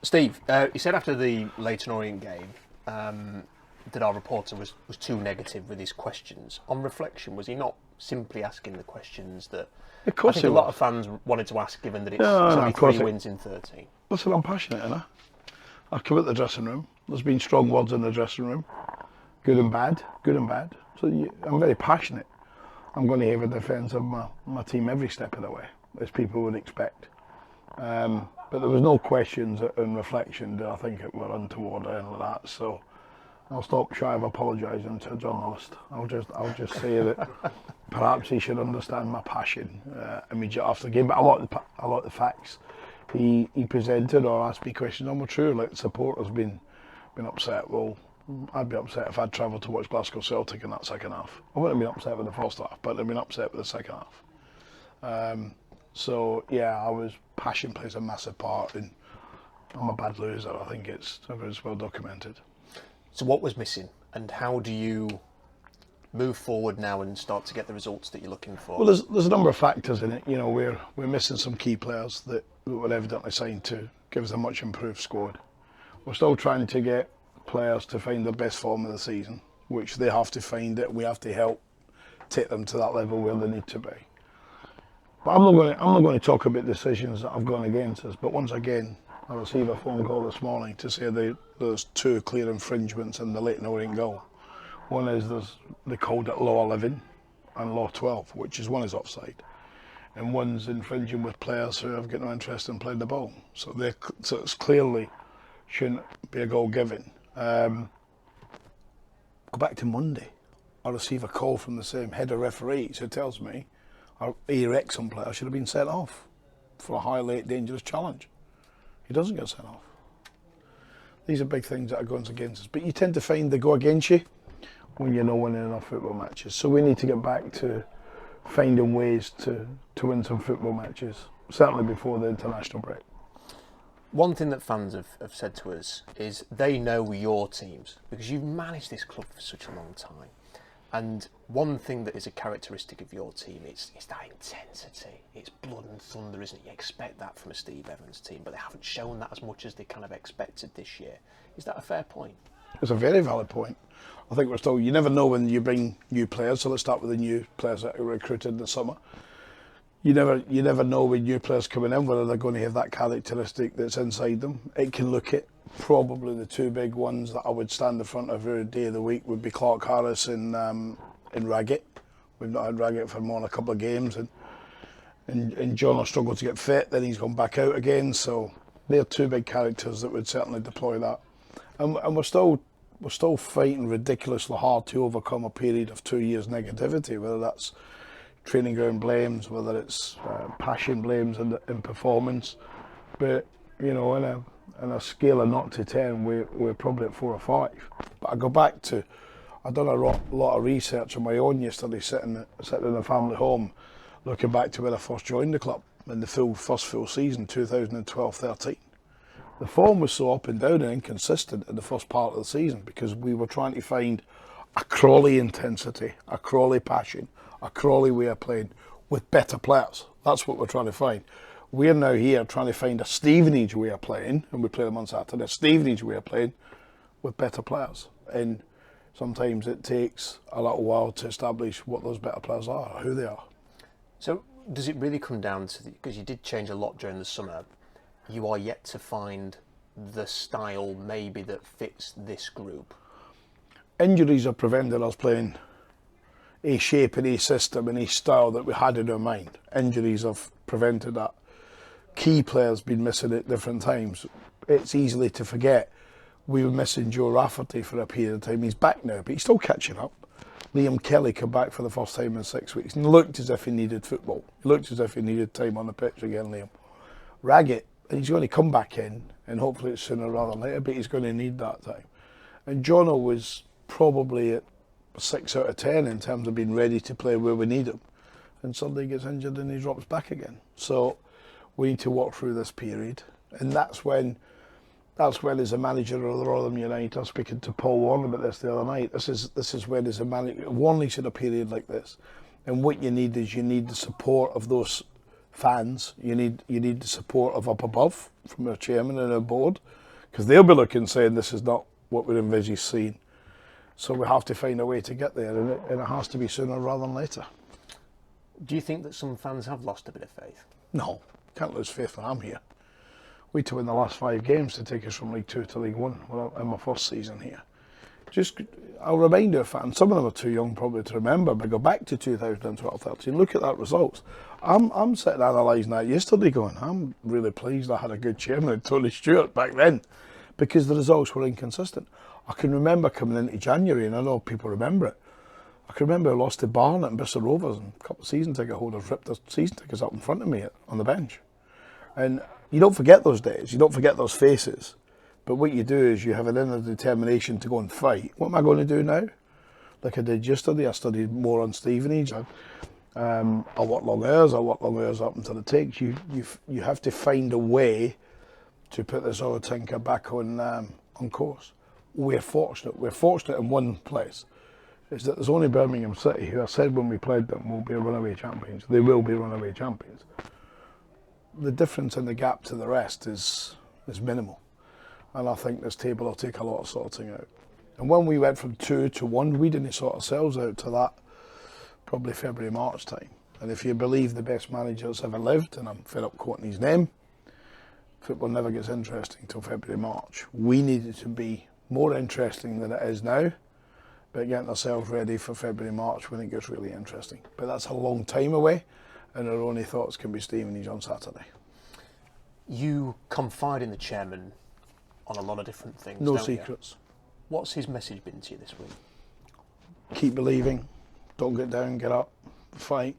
Steve, you said after the Leyton Orient game that our reporter was too negative with his questions. On reflection, was he not simply asking the questions that Of I course think it a lot was. of fans wanted to ask, given that it's No, no, only of course three it. wins in 13? Listen, I'm passionate, and I've come out the dressing room. There's been strong words in the dressing room, good and bad, good and bad. So I'm very passionate. I'm going to have a defence of my team every step of the way, as people would expect. But there was no questions in reflection that I think it were untoward or anything like that. So I'll stop shy of apologising to a journalist. I'll just say that perhaps he should understand my passion immediately after the game. But a lot of the facts he presented or asked me questions on were true. Like the supporters been upset. Well, I'd be upset if I'd travelled to watch Glasgow Celtic in that second half. I wouldn't have been upset with the first half, but I'd been upset with the second half. So yeah, passion plays a massive part, and I'm a bad loser. I think it's well documented. So what was missing, and how do you move forward now and start to get the results that you're looking for? Well, there's a number of factors in it. You know, we're missing some key players that were evidently signed to give us a much improved squad. We're still trying to get players to find their best form of the season, which they have to find it. We have to help take them to that level where they need to be. But I'm not going to talk about decisions that have gone against us. But once again, I received a phone call this morning to say there's two clear infringements in the Leyton Orient goal. One is they called it law 11 and law 12, which is one is offside, and one's infringing with players who have got no interest in playing the ball. So it's clearly shouldn't be a goal given. Go back to Monday. I receive a call from the same head of referees who tells me our Wrexham player should have been sent off for a high, late, dangerous challenge. He doesn't get sent off. These are big things that are going against us. But you tend to find they go against you when you're not winning enough football matches. So we need to get back to finding ways to win some football matches, certainly before the international break. One thing that fans have said to us is they know your teams because you've managed this club for such a long time. And one thing that is a characteristic of your team is that intensity. It's blood and thunder, isn't it? You expect that from a Steve Evans team, but they haven't shown that as much as they kind of expected this year. Is that a fair point? It's a very valid point. I think you never know when you bring new players, so let's start with the new players that are recruited in the summer. You never know when new players coming in whether they're going to have that characteristic that's inside them. It can look at probably the two big ones that I would stand in front of every day of the week would be Clark Harris and Raggett. We've not had Raggett for more than a couple of games, and John has struggled to get fit. Then he's gone back out again. So they're two big characters that would certainly deploy that. And we're still fighting ridiculously hard to overcome a period of 2 years negativity, whether that's training ground blames, whether it's passion blames in performance. But you know, in a scale of 0 to 10, we're probably at 4 or 5. But I go back to, I've done a lot of research on my own yesterday, sitting in a family home, looking back to when I first joined the club in the first full season, 2012-13. The form was so up and down and inconsistent in the first part of the season because we were trying to find a Crawley intensity, a Crawley passion, a Crawley way of playing with better players. That's what we're trying to find. We're now here trying to find a Stevenage way of playing, and we play them on Saturday, a Stevenage way of playing with better players. And sometimes it takes a little while to establish what those better players are, who they are. So does it really come down to, because you did change a lot during the summer, you are yet to find the style maybe that fits this group? Injuries have prevented us playing a shape and a system and a style that we had in our mind. Injuries have prevented that. Key players been missing at different times. It's easily to forget we were missing Joe Rafferty for a period of time. He's back now, but he's still catching up. Liam Kelly came back for the first time in 6 weeks and looked as if he needed football. He looked as if he needed time on the pitch again, Liam. Raggett, he's going to come back in, and hopefully it's sooner rather than later, but he's going to need that time. And Jono was probably at 6 out of 10 in terms of being ready to play where we need him. And suddenly he gets injured and he drops back again. So we need to walk through this period. And that's when as a manager of the Rotherham United, I was speaking to Paul Warner about this the other night, this is when as a manager, Warney's in a period like this. And what you need is the support of those fans, you need the support of up above from our chairman and our board, because they'll be looking saying this is not what we're envisaging seeing. So we have to find a way to get there, and it has to be sooner rather than later. Do you think that some fans have lost a bit of faith? No, can't lose faith when I'm here. We had to win the last 5 games to take us from League 2 to League 1 in my first season here. I'll remind our fans, some of them are too young probably to remember, but go back to 2012-13, look at that results. I'm sitting analysing that yesterday going, I'm really pleased I had a good chairman, Tony Stewart, back then, because the results were inconsistent. I can remember coming into January, and I know people remember it, I can remember I lost to Barnet and Bristol Rovers, and a couple of season ticket holders ripped their season tickets up in front of me on the bench. And you don't forget those days, you don't forget those faces. But what you do is you have an inner determination to go and fight. What am I going to do now? Like I did yesterday, I studied more on Stevenage. I work long hours up until it takes. You have to find a way to put this other tinker back on course. We're fortunate in one place, is that there's only Birmingham City, who I said when we played them will be a runaway champions. They will be runaway champions. The difference in the gap to the rest is minimal. And I think this table will take a lot of sorting out. And when we went from 2 to 1, we didn't sort ourselves out to that probably February, March time. And if you believe the best manager that's ever lived, and I'm fed up quoting his name, football never gets interesting until February, March. We needed to be more interesting than it is now, but getting ourselves ready for February, March when it gets really interesting. But that's a long time away, and our only thoughts can be Stevenage on Saturday. You confide in the chairman on a lot of different things. No don't secrets. You? What's his message been to you this week? Keep believing. Don't get down, get up, fight.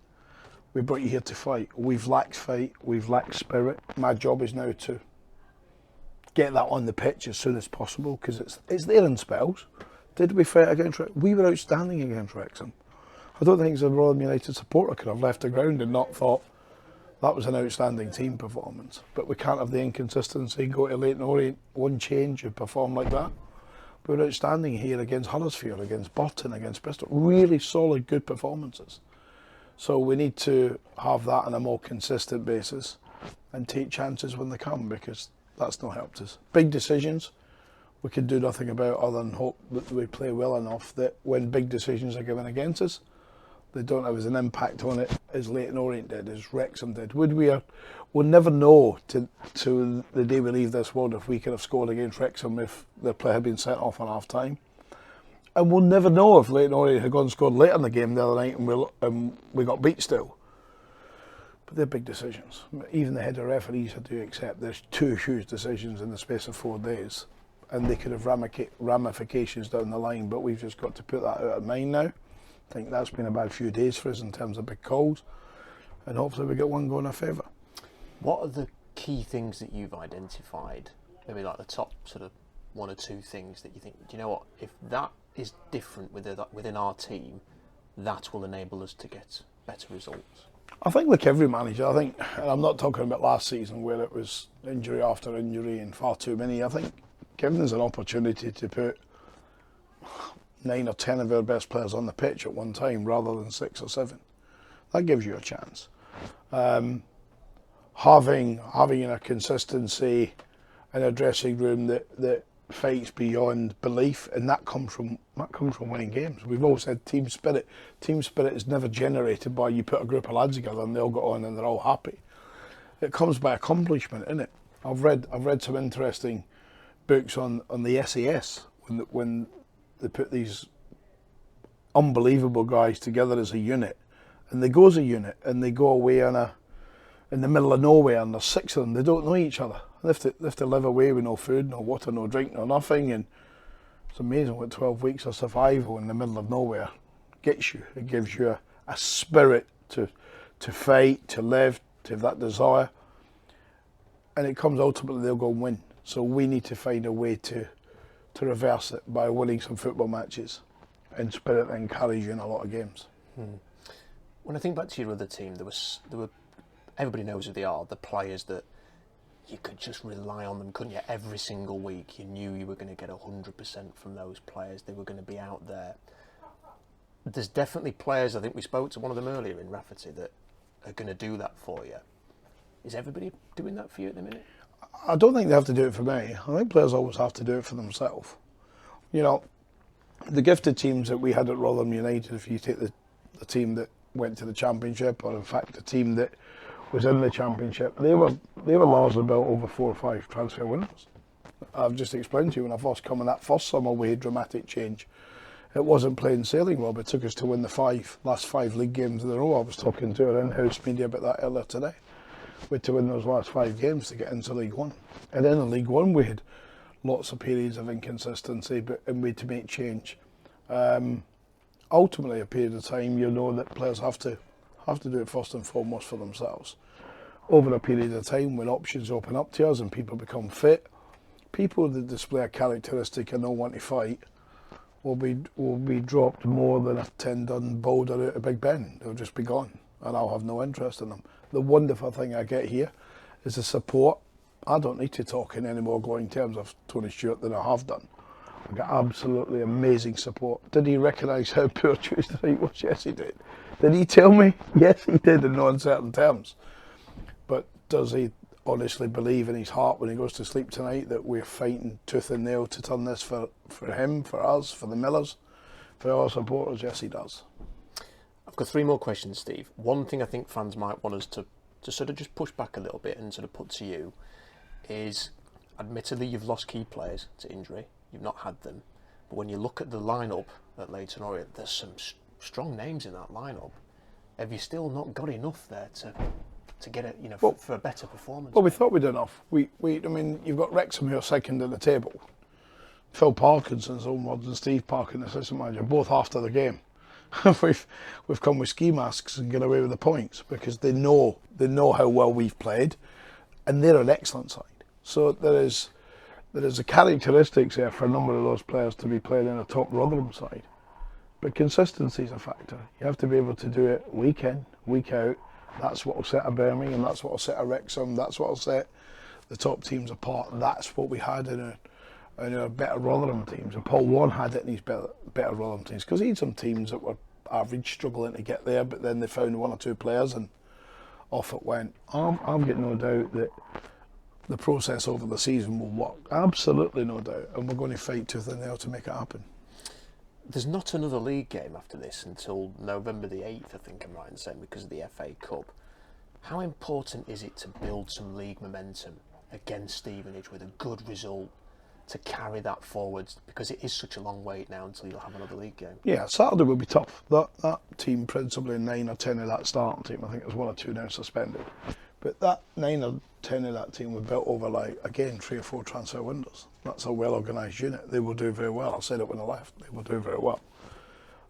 We brought you here to fight. We've lacked fight, we've lacked spirit. My job is now to get that on the pitch as soon as possible, because it's there in spells. Did we fight against Wrexham? We were outstanding against Wrexham. I don't think a Rotherham United supporter could have left the ground and not thought that was an outstanding team performance. But we can't have the inconsistency, go to Leyton Orient, one change and perform like that. We were outstanding here against Huddersfield, against Burton, against Bristol. Really solid, good performances. So we need to have that on a more consistent basis and take chances when they come, because that's not helped us. Big decisions, we can do nothing about other than hope that we play well enough that when big decisions are given against us, they don't have as an impact on it as Leyton Orient did, as Wrexham did. We'll never know to the day we leave this world if we could have scored against Wrexham if the player had been sent off on half time. And we'll never know if Leyton Orient had gone and scored later in the game the other night and we got beat still. But they're big decisions. Even the head of referees had to accept there's 2 huge decisions in the space of 4 days. And they could have ramifications down the line, but we've just got to put that out of mind now. I think that's been a bad few days for us in terms of big calls, and hopefully we get one going in our favour. What are the key things that you've identified, maybe like the top sort of 1 or 2 things that you think, do you know what, if that is different within our team, that will enable us to get better results? I think like every manager, and I'm not talking about last season where it was injury after injury and far too many. I think giving us an opportunity to put 9 or 10 of our best players on the pitch at one time rather than 6 or 7, that gives you a chance. Having a consistency in a dressing room that fights beyond belief, and that comes from winning games. We've always said team spirit. Team spirit is never generated by you put a group of lads together and they all go on and they're all happy. It comes by accomplishment, isn't it? I've read some interesting books on the SAS when they put these unbelievable guys together as a unit, and they go as a unit and they go away in the middle of nowhere, and there's 6 of them. They don't know each other. They have to live away with no food, no water, no drink, no nothing, and it's amazing what 12 weeks of survival in the middle of nowhere gets you. It gives you a spirit to fight, to live, to have that desire, and it comes ultimately they'll go and win. So we need to find a way to reverse it by winning some football matches, and spirit then carries you in a lot of games. When I think back to your other team, there were everybody knows who they are, the players that you could just rely on them, couldn't you? Every single week you knew you were going to get 100% from those players. They were going to be out there. There's definitely players, I think we spoke to one of them earlier in Rafferty, that are going to do that for you. Is everybody doing that for you at the minute? I don't think they have to do it for me. I think players always have to do it for themselves. You know, the gifted teams that we had at Rotherham United, if you take the team that went to the Championship, or in fact the team that was in the Championship, they were largely built over 4 or 5 transfer windows. I've just explained to you, when I first come in that first summer, we had dramatic change. It wasn't plain sailing, Rob. It took us to win the last 5 league games in a row. I was talking to our in-house media about that earlier today. We had to win those last 5 games to get into League One. And then in League One we had lots of periods of inconsistency, and we had to make change. Ultimately, a period of time, you know that players have to do it first and foremost for themselves. Over a period of time, when options open up to us and people become fit, people that display a characteristic and don't want to fight will be dropped more than a 10-ton boulder out of Big Ben. They'll just be gone, and I'll have no interest in them. The wonderful thing I get here is the support. I don't need to talk in any more glowing terms of Tony Stewart than I have done. I got absolutely amazing support. Did he recognise how poor Tuesday night was? Yes, he did. Did he tell me? Yes, he did, in no uncertain terms. But does he honestly believe in his heart when he goes to sleep tonight that we're fighting tooth and nail to turn this for him, for us, for the Millers, for our supporters? Yes, he does. I've got 3 more questions, Steve. One thing I think fans might want us to sort of just push back a little bit and sort of put to you is, admittedly, you've lost key players to injury. You've not had them. But when you look at the lineup at Leyton Orient, there's some strong names in that lineup. Have you still not got enough there to get it, for a better performance? Well, we thought we'd enough. I mean, you've got Wrexham who are second in the table. Phil Parkinson's own words and Steve Parkin, the assistant manager, both after the game. we've come with ski masks and get away with the points because they know how well we've played, and they're an excellent side. So there is a characteristics there for a number of those players to be playing in a top Rotherham side. But consistency is a factor. You have to be able to do it week in, week out. That's what will set a Birmingham, that's what will set a Wrexham, that's what will set the top teams apart. That's what we had in our better Rotherham teams. And Paul Warren had it in his better Rotherham teams, because he had some teams that were average, struggling to get there, but then they found 1 or 2 players and off it went. I'm getting no doubt that the process over the season will work. Absolutely no doubt. And we're going to fight tooth and nail to make it happen. There's not another league game after this until November the 8th, I think I'm right in saying, because of the FA Cup. How important is it to build some league momentum against Stevenage with a good result to carry that forward? Because it is such a long wait now until you'll have another league game. Yeah, Saturday will be tough. That team, principally 9 or 10 of that starting team, I think there's 1 or 2 now suspended. But that 9 or 10 of that team were built over, 3 or 4 transfer windows. That's a well-organised unit. They will do very well. I said it when I left. They will do very well.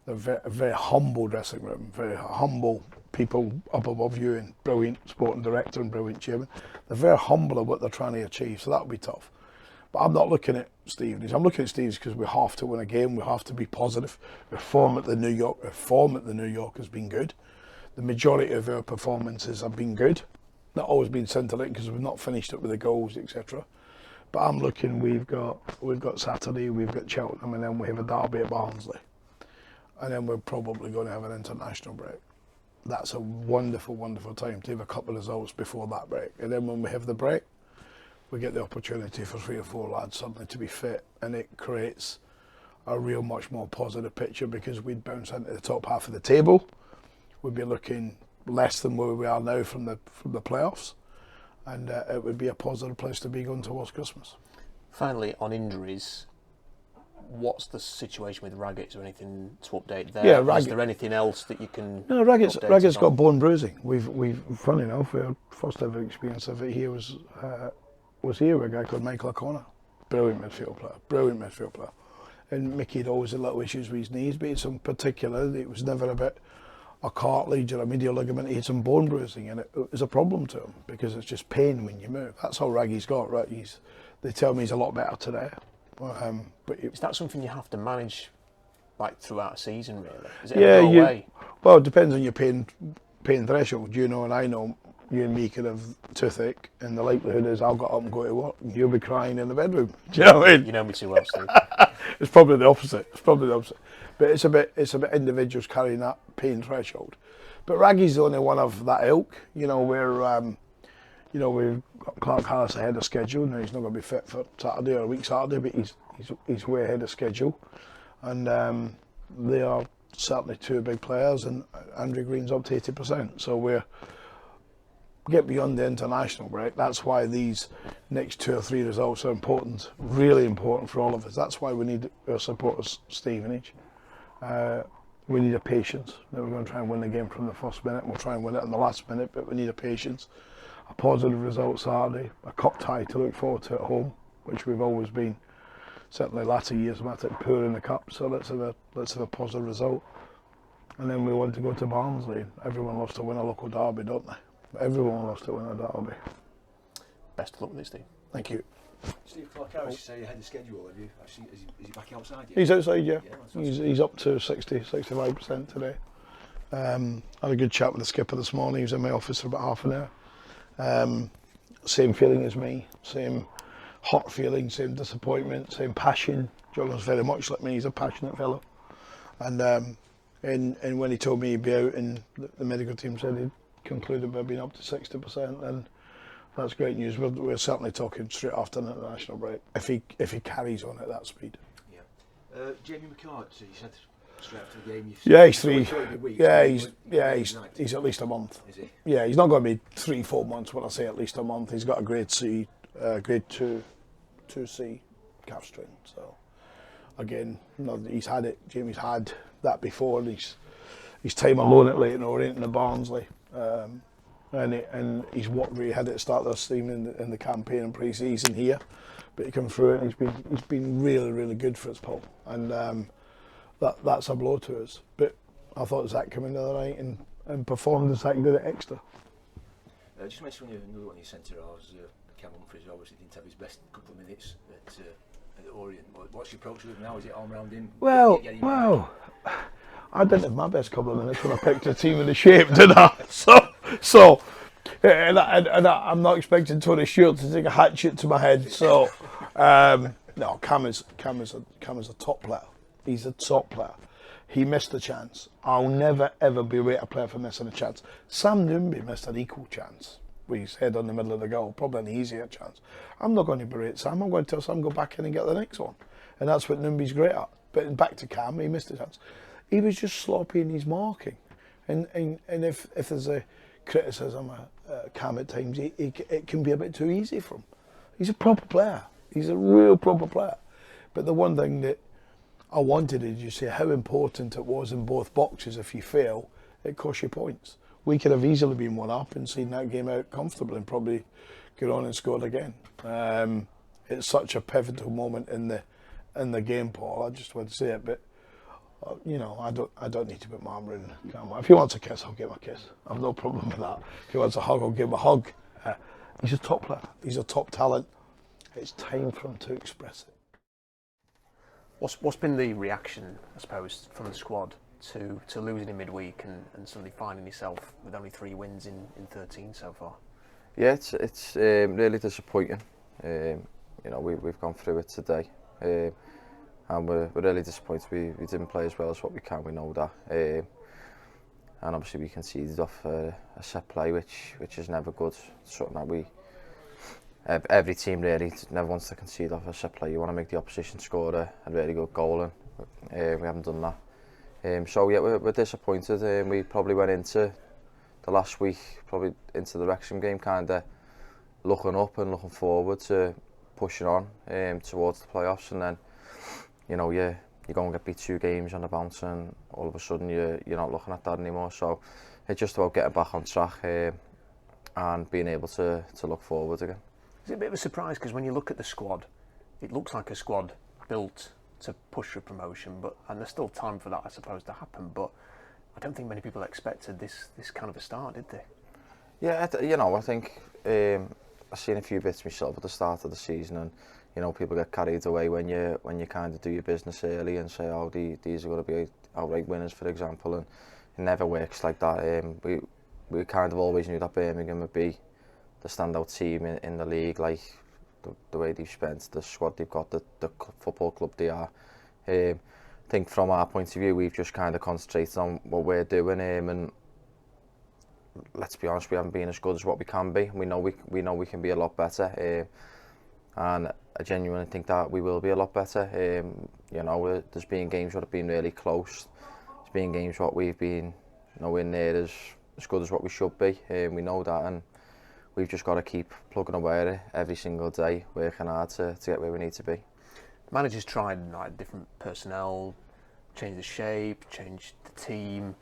They're a very humble dressing room, very humble people up above you, and brilliant sporting director and brilliant chairman. They're very humble at what they're trying to achieve, so that'll be tough. But I'm not looking at Stevenage. I'm looking at Stevenage because we have to win a game. We have to be positive. Our form at the New York has been good. The majority of our performances have been good. Not always been scintillating because we've not finished it with the goals, etc. But I'm looking. We've got Saturday, we've got Cheltenham, and then we have a derby at Barnsley, and then we're probably going to have an international break. That's a wonderful, wonderful time to have a couple of results before that break, and then when we have the break, we get the opportunity for 3 or 4 lads suddenly to be fit, and it creates a real much more positive picture, because we'd bounce into the top half of the table. We'd be looking less than where we are now from the playoffs, and it would be a positive place to be going towards Christmas. Finally, on injuries, what's the situation with Raggett? Is there anything to update there? Yeah, Is there anything else that you can? No, Raggett's got bone bruising. We've funny enough, our first ever experience of it here was here with a guy called Michael O'Connor, brilliant midfield player. And Mickey had always had little issues with his knees, but in particular, it was never about a cartilage or a medial ligament. He had some bone bruising, and it was a problem to him because it's just pain when you move. That's how Raggy's got, right? They tell me he's a lot better today. But is that something you have to manage, throughout a season, really? Is it a way? Well, it depends on your pain threshold. You know, and I know you and me could have toothache, and the likelihood is I'll get up and go to work, and you'll be crying in the bedroom. Do you know what I mean? You know me too well, Steve. It's probably the opposite. But it's about individuals carrying that pain threshold. But Raggy's the only one of that ilk, where you know, we've got Clark Harris ahead of schedule. Now he's not going to be fit for Saturday or a week Saturday, but he's way ahead of schedule, and they are certainly two big players, and Andrew Green's up to 80%. So we're get beyond the international break. That's why these next 2 or 3 results are important, really important for all of us. That's why we need our support of Stevenage. We need a patience. Now we're going to try and win the game from the first minute. We'll try and win it in the last minute, but we need a patience. A positive result Saturday, a cup tie to look forward to at home, which we've always been, certainly latter years, poor in the cup. So let's have a positive result. And then we want to go to Barnsley. Everyone loves to win a local derby, don't they? Everyone loves to win a derby. Best of luck with this, Steve. Thank you. Steve Clark Harris, you say you had the schedule, have you? Is he back outside yet? He's outside, yeah. Yeah, He's up to 65% today. Had a good chat with the skipper this morning. He was in my office for about half an hour. Same feeling as me, same hot feeling, same disappointment, same passion. John's very much like me, he's a passionate fellow. And when he told me he'd be out, and the medical team said he'd concluded by being up to 60%, and that's great news. We're certainly talking straight after the international break if he carries on at that speed. Yeah. Jamie McCart, so you said straight after the game. Yeah, he's 3. Weeks, He's at least a month. Is he? Yeah, he's not going to be 3-4 months when I say at least a month. He's got a grade C, grade 2C calf strain. So again, he's had it. Jamie's had that before, and his time alone at Leighton Orient and the Barnsley. And he's worked really hard at the start of this season in the campaign and pre-season here, but he come through it and he's been really, really good for us, Paul, and that's a blow to us. But I thought Zach came in the other night and performed, and Zach did it extra. Just mention another one of your centre halves, Cam Humphries, obviously didn't have his best couple of minutes at Orient. What's your approach with him now? Is it all round him? Well, I didn't have my best couple of minutes when I picked a team in the shape, did I? So, and I'm not expecting Tony Stewart to take a hatchet to my head. So, no, Cam is a top player. He's a top player. He missed a chance. I'll never ever berate a player for missing a chance. Sam Noonby missed an equal chance with his head on the middle of the goal, probably an easier chance. I'm not going to berate Sam. I'm going to tell Sam go back in and get the next one, and that's what Noonby's great at. But back to Cam, he missed a chance. He was just sloppy in his marking, and if there's a criticism of Cam at times, it can be a bit too easy for him. He's a proper player. He's a real proper player. But the one thing that I wanted is you say how important it was in both boxes. If you fail, it costs you points. We could have easily been 1 up and seen that game out comfortably and probably got on and scored again. It's such a pivotal moment in the game, Paul. I just want to say it, but you know, I don't need to put my arm around Cam. If he wants a kiss, I'll give him a kiss. I've no problem with that. If he wants a hug, I'll give him a hug. He's a top player. He's a top talent. It's time for him to express it. What's been the reaction, I suppose, from the squad to losing in midweek and suddenly finding yourself with only 3 wins in 13 so far? Yeah, it's really disappointing. You know, we've gone through it today, and we're really disappointed. We didn't play as well as what we can. We know that, and obviously we conceded off a set play, which is never good. Something that every team really never wants to concede off a set play. You want to make the opposition score a really good goal, and we haven't done that. So yeah, we're disappointed. We probably went into the last week, probably into the Wrexham game, kind of looking up and looking forward to pushing on towards the playoffs, and then you know you're going to get beat 2 games on the bounce, and all of a sudden you're not looking at that anymore. So it's just about getting back on track and being able to look forward again. Is it a bit of a surprise, because when you look at the squad, it looks like a squad built to push for promotion, and there's still time for that, I suppose, to happen, but I don't think many people expected this kind of a start, did they? Yeah, you know, I think I've seen a few bits myself at the start of the season, and you know, people get carried away when you kind of do your business early and say, oh, these are going to be outright winners, for example, and it never works like that. We kind of always knew that Birmingham would be the standout team in the league, like the way they've spent, the squad they've got, the football club they are. I think from our point of view, we've just kind of concentrated on what we're doing, and let's be honest, we haven't been as good as what we can be. We know we can be a lot better, and I genuinely think that we will be a lot better. You know, there's been games where have been really close. There's been games where we've been nowhere near as good as what we should be. We know that, and we've just got to keep plugging away at it every single day, working hard to get where we need to be. Managers tried like different personnel, change the shape, change the team.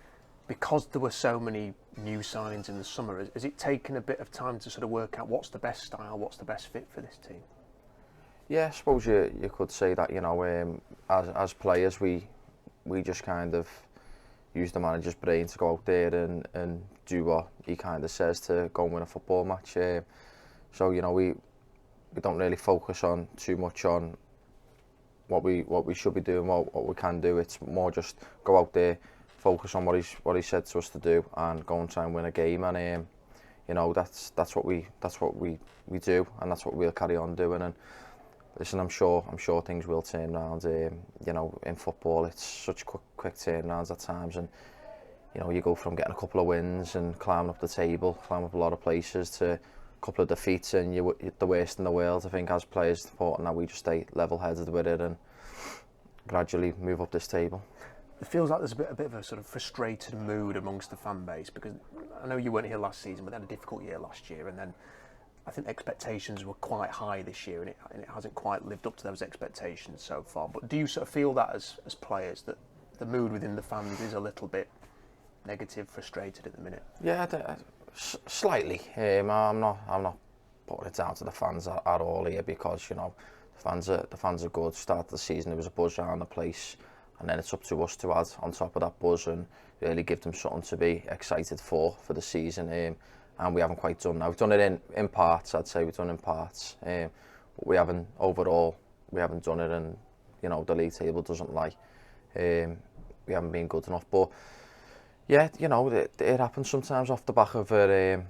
Because there were so many new signings in the summer, has it taken a bit of time to sort of work out what's the best style, what's the best fit for this team? Yeah, I suppose you could say that, you know, as players we just kind of use the manager's brain to go out there and do what he kind of says to go and win a football match. So, you know, we don't really focus on too much on what we should be doing, what we can do. It's more just go out there, focus on what he said to us to do, and go and try and win a game. And you know, that's what we do, and that's what we'll carry on doing. And listen, I'm sure things will turn around. You know, in football, it's such quick turnarounds at times, and you know, you go from getting a couple of wins and climbing up the table, climbing up a lot of places, to a couple of defeats, and you're the worst in the world. I think as players, it's important that we just stay level-headed with it and gradually move up this table. It feels like there's a bit of a sort of frustrated mood amongst the fan base, because I know you weren't here last season, but they had a difficult year last year, and then I think expectations were quite high this year, and it hasn't quite lived up to those expectations so far. But do you sort of feel that as players, that the mood within the fans is a little bit negative, frustrated at the minute? Yeah, slightly. I'm not putting it down to the fans at all here, because you know the fans are good. Start of the season there was a buzz around the place, and then it's up to us to add on top of that buzz and really give them something to be excited for the season. And we haven't quite done that. We've done it in parts. I'd say we've done it in parts, but we haven't overall. We haven't done it, and you know the league table doesn't lie. We haven't been good enough, but yeah, you know, it happens sometimes off the back of a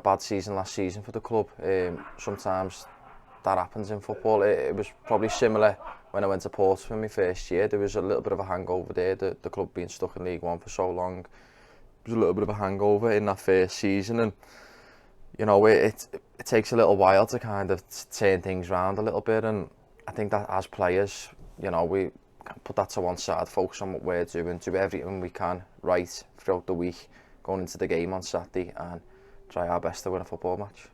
bad season last season for the club. Sometimes that happens in football. It was probably similar when I went to Portsmouth in my first year. There was a little bit of a hangover there, the club being stuck in League One for so long. There was a little bit of a hangover in that first season, and you know, it takes a little while to kind of turn things around a little bit. And I think that as players, you know, we put that to one side, focus on what we're doing, do everything we can right throughout the week, going into the game on Saturday, and try our best to win a football match.